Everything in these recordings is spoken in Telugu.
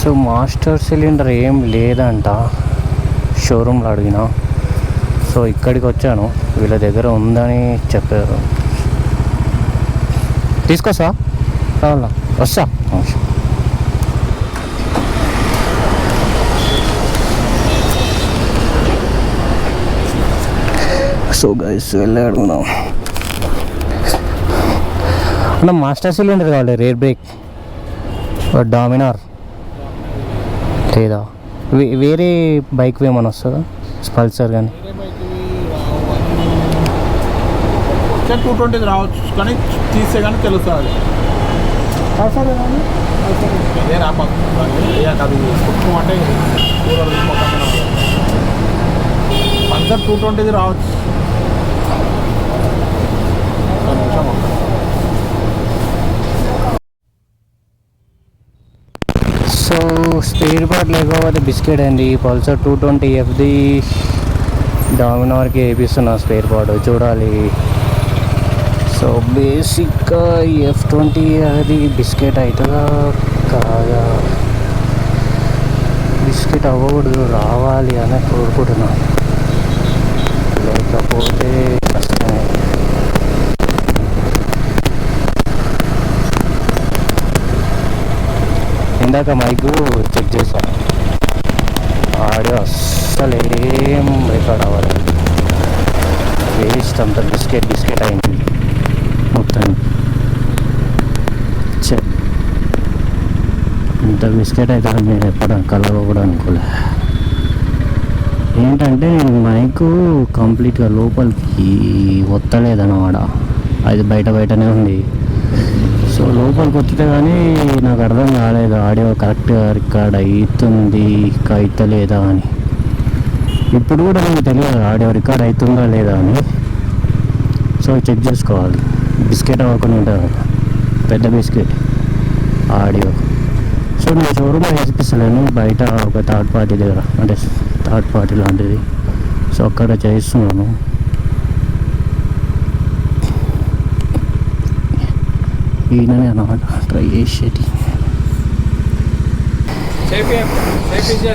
సో మాస్టర్ సిలిండర్ ఏం లేదంట, షోరూమ్లో అడిగిన. సో ఇక్కడికి వచ్చాను, వీళ్ళ దగ్గర ఉందని చెప్పారు. తీసుకొస్తా, కావాలా వస్తా. సో గైస్ వెళ్ళి అడుగుదాం. అన్న మాస్టర్ సిలిండర్ కావాలి, రేర్ బ్రేక్, డామినార్ లేదా వేరే బైక్ ఏమైనా వస్తుందా, పల్సర్ కానీ? 220 రావచ్చు, కానీ తీస్తే కానీ తెలుస్తుంది. పల్సర్ అది అంటే 220 రావచ్చు. సో స్పేర్ పార్ట్ లేకపోతే బిస్కెట్ అండి. పల్సర్ 220Fది డామినార్కి వేపిస్తున్నా స్పేర్ పార్ట్, చూడాలి. సో బేసిక్గా F20 అది బిస్కెట్ అవుతుందా కాదా? బిస్కెట్ అవ్వకూడదు, రావాలి అని కోరుకుంటున్నాను, లేకపోతే కష్టమే. ఇందాక మైక్ చెక్ చేశాను, ఆడియో అస్సలు ఏం రికార్డ్ అవ్వలేదు, వేస్ట్. అంత బిస్కెట్ అయింది మొత్తం. ఇంత బిస్కెట్ అయితే నేను ఎప్పుడు కలర్ కూడా అనుకోలే. ఏంటంటే నేను మైక్ కంప్లీట్గా లోపలికి ఒత్తలేదన్నమాట, అది బయటనే ఉంది. సో లోపలికి వస్తే కానీ నాకు అర్థం కాలేదు ఆడియో కరెక్ట్గా రికార్డ్ అవుతుంది అవుతలేదా అని. ఇప్పుడు కూడా నాకు తెలియదు ఆడియో రికార్డ్ అవుతుందా లేదా అని. సో చెక్ చేసుకోవాలి. బిస్కెట్ అవ్వకుండా ఉంటుంది, పెద్ద బిస్కెట్ ఆడియో. సో నేను షోరూమ్లో వేసిపిస్తలేను, బయట ఒక థర్డ్ పార్టీ దగ్గర, అంటే థర్డ్ పార్టీ లాంటిది. సో అక్కడ చేస్తున్నాను. ఈయననే అన్నమాట ట్రై చేసేది.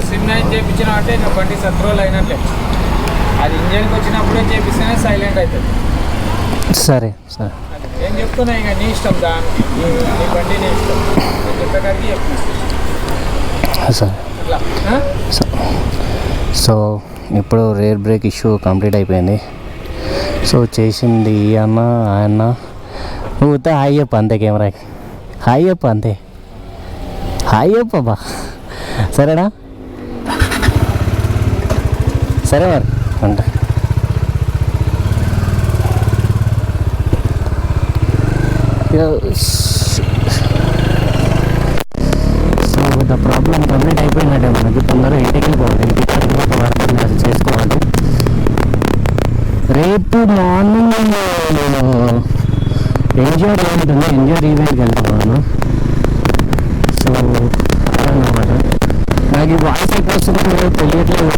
సిమ్ నైన్ చేయించిన అంటే నా బండి సత్రోలు అయినట్లే, అది ఇంజన్కి వచ్చినప్పుడే చేపిస్తేనే సైలెంట్ అవుతుంది. సరే సరే ఏం చెప్తున్నా, ఇక నీ ఇష్టం, దానికి నీ బండి నీ ఇష్టం, నేను చెప్పేకాడికి చెప్తున్నా సరే. అట్లా. సో ఇప్పుడు రేర్ బ్రేక్ ఇష్యూ కంప్లీట్ అయిపోయింది. సో చేసింది అన్న ఆయన, నువ్వు హాయ్ చెప్పు అంతే, కెమెరాకి హాయ్ చెప్పు అంతే, హాయ్ చెప్పు బా. సరేనా, సరే మరి అంటే. సో ద ప్రాబ్లం కంప్లీట్ అయిపోయినట్టే, మనకి తొందరగా ఇంటికి పోవాలి, ఇంటికి అది చేసుకోవాలి. రేపు మార్నింగ్ ఎన్జిఆర్ ఈవెంట్ ఉంది, ఎన్జిఆర్ ఈవెంట్కి వెళ్తున్నాను. సో అదన్నమాట. నాకు ఈ వాయిస్ ఎక్కువ వస్తుంది తెలియట్లేదు,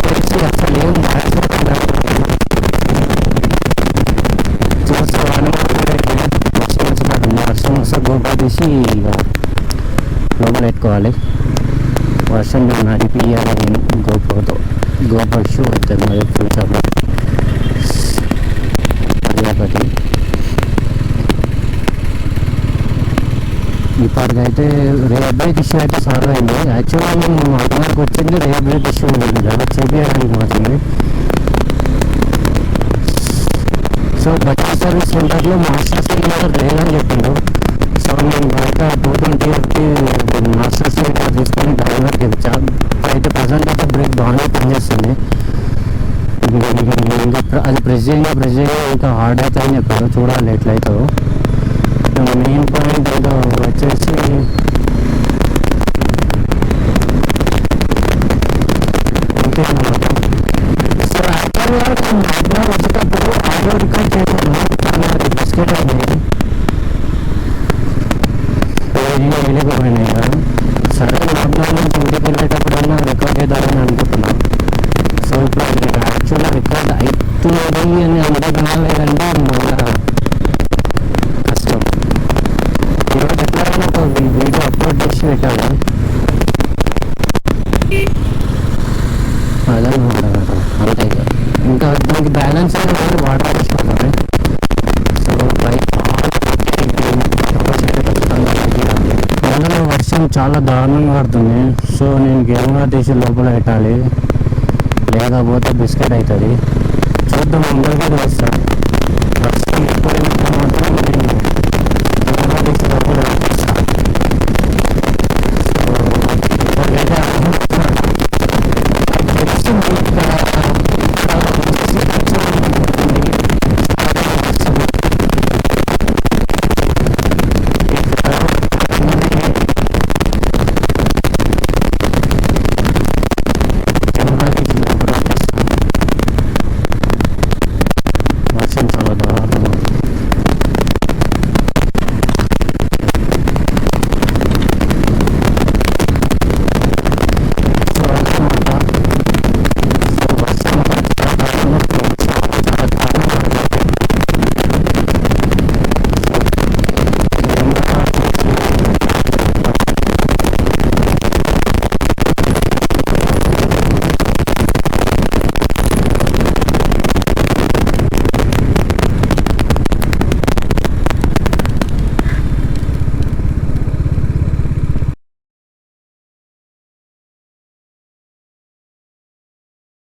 తెలిసి అసలు ఏం చూస్తాను. వర్షం వస్తే గోపా తీసి ఇక లోపల పెట్టుకోవాలి. వర్షం నడిపియాలి గోపా ఇష్యూ అవుతుంది మరి ఫ్యూచర్లో. అది ఒకటి. ఇప్పటికైతే రేర్ బ్రేక్ ఇష్యూ అయితే సాల్వ్ అయింది. యాక్చువల్గా మేము అక్కడికి వచ్చింది రేర్ బ్రేక్ ఇష్యూ కదా చేపించడానికి వచ్చింది. సో బజాజ్ సర్వీస్ సెంటర్లో మాస్టర్ సిలిండర్ లేదని చెప్పిండు. సో నేను బయట 220 మాస్టర్ సిలిండర్ తీసుకొని డ్రైవర్కి ఇచ్చాను. అయితే ప్రజెంట్ అయితే బ్రేక్ బాగానే పనిచేస్తుంది. ఇంకా అది ప్రెస్ చేయగా ఇంకా హార్డ్ అవుతుంది అని చెప్పారు, చూడాలి ఎట్లయితుందో. మెయిన్ పాయింట్ ఏదో వచ్చేసి అంతే అన్నమాట. సో యాక్చువల్గా వచ్చేటప్పుడు ఆడియో రికార్డ్ చేశాను, కానీ అది బిస్కెట్ అయింది, వెళ్ళిపోయినాయి కదా. సరే లాక్డౌన్ నుంచి ఇంటికి వెళ్ళేటప్పుడన్నా రికార్డ్ చేద్దామని అనుకుంటున్నాను. సో ఇప్పుడు అది యాక్చువల్గా రికార్డ్ అవుతుంది అని అనుకుంటున్నా, లేదంటే మళ్ళీ కష్టం. ఈరోజు ఎట్లయినా ఒక వీడియో అప్లోడ్ చేసి పెట్టాను. వర్షం చాలా దారుణంగా పడుతుంది. సో నేను గేమ్గా తీసి లోపల పెట్టాలి, లేకపోతే బిస్కెట్ అవుతుంది. చూద్దాం, అందరికీ వస్తాను.